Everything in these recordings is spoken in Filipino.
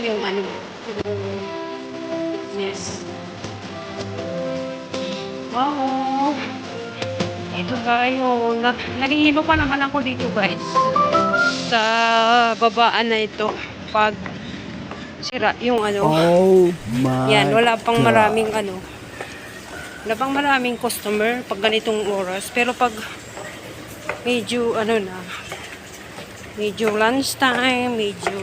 yung ano, yung business. Wow! Ito tayo. Nagihilo pa naman ako dito guys. Sa babaan na ito. Pag sira yung ano. Oh my Yan, wala pang God. maraming ano. Wala pang maraming customer pag ganitong oras. Pero pag medyo ano na, medyo lunch time, medyo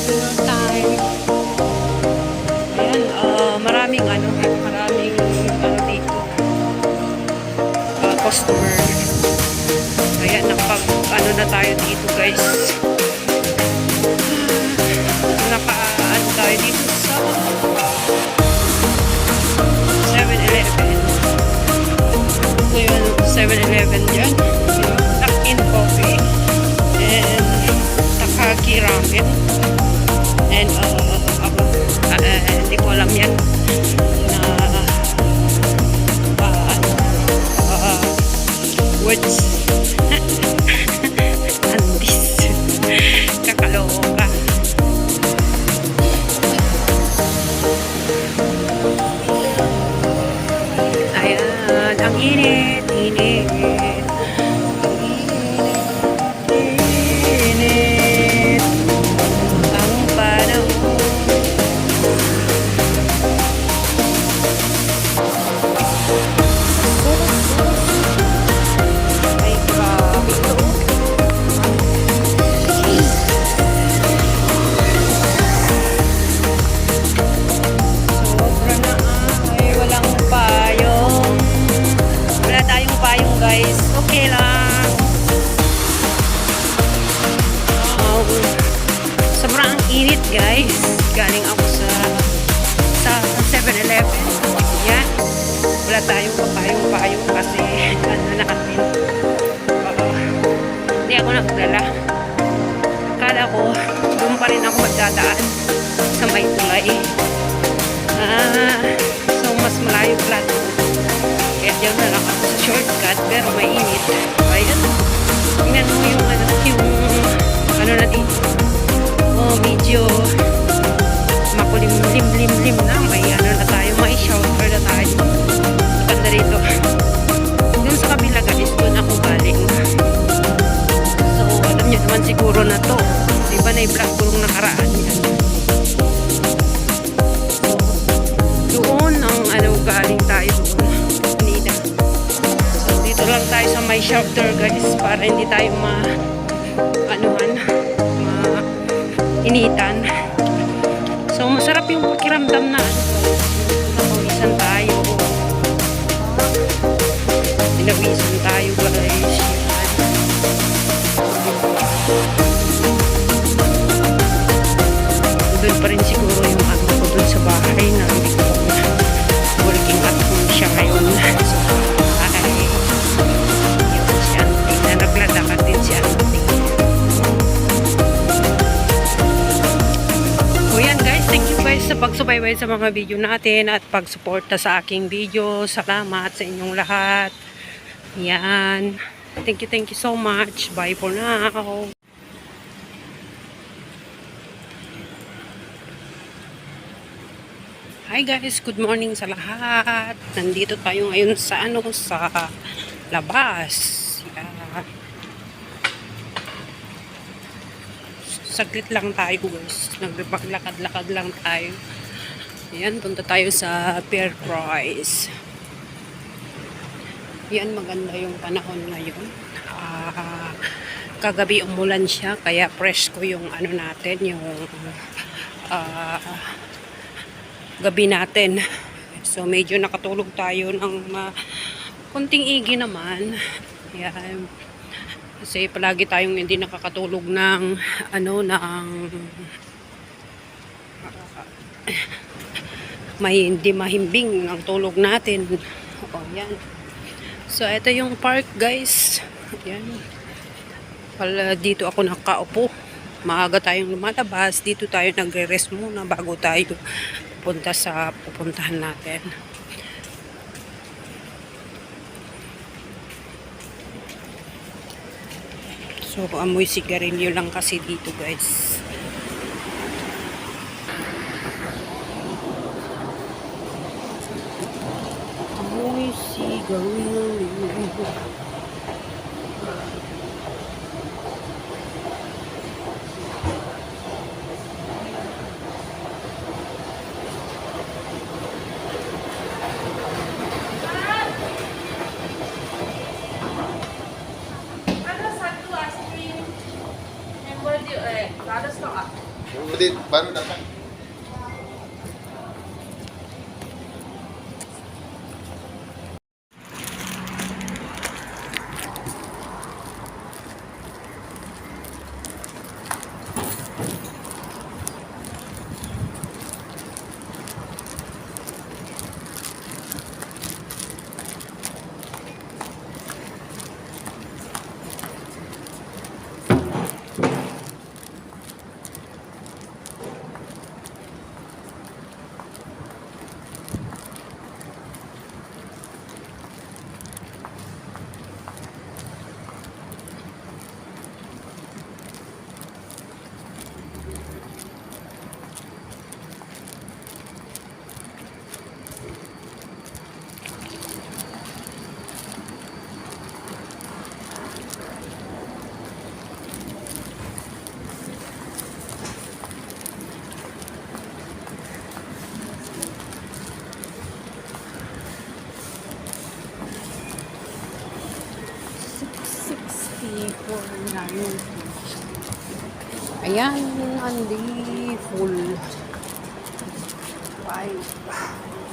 dinner time. Ayan, maraming ano dito. Customer. Ayan, nakapag ano na tayo dito guys. Naka-ano tayo dito sa 7-Eleven. So yun, 7-Eleven dyan. Tuck-in coffee. And Takagi ramen. And ako, hindi ko alam yan na words. Andis. Kakaloka. Ayan, ang init, init. Init. Ang panahon. Ay, grabe ito. Sobra na ay walang payong. Wala tayong payong guys. Okay lang. Wow. Sobrang init guys. Galing ako sa 7-Eleven. Yan. Wala tayong payong kasi ano natin. Hindi ako nagdala. Akala ko doon pa rin ako magdadaan sa may tulay. So mas malayo pala doon. Kaya diyan na lang ako sa shortcut pero mainit. Ayan. Tingnan mo yung ano na dito. Oh, medyo makulim-lim na. May ano na tayo. May shelter na tayo. Banda rito. Doon sa kabila guys, doon ako galing. So, alam nyo naman siguro na to. Diba na i-vlog ko nung nakaraan yan. So, doon ang ano galing tayo doon. Nida. So, dito lang tayo sa may shelter guys para hindi tayo initan. So, masarap yung pakiramdam na napawisan tayo. Pinawisan tayo guys. Doon pa rin siguro yung ano ko doon sa bahay na hindi ko working at home siya ngayon. So, yun si auntie na naglalakad din si auntie. So yan guys, thank you guys sa pagsubaybay sa mga video natin at pagsuporta sa aking video. Salamat sa inyong lahat. Yan. Thank you so much. Bye for now. Hi guys, good morning sa lahat. Nandito tayo ngayon sa sa labas. Yan. Saglit lang tayo guys. Nagpaglakad-lakad lang tayo. Ayan, punta tayo sa Fair Price. Yan, maganda yung panahon ngayon. Kagabi umulan siya, kaya fresh ko yung ano natin, yung gabi natin. So, medyo nakatulog tayo ng konting igi naman. Yan. Kasi palagi tayong hindi nakakatulog ng may hindi mahimbing ang tulog natin. O, yan. So, ito yung park, guys. Yan. Dito ako nakaupo. Maaga tayong lumalabas. Dito tayo nagre-rest muna bago tayo punta sa pupuntahan natin. So, amoy sigarilyo lang kasi dito, guys. gawin. Ada satu aiskrim member dia tak ada stok ah. Baru datang. Ayan, Andy, full 5.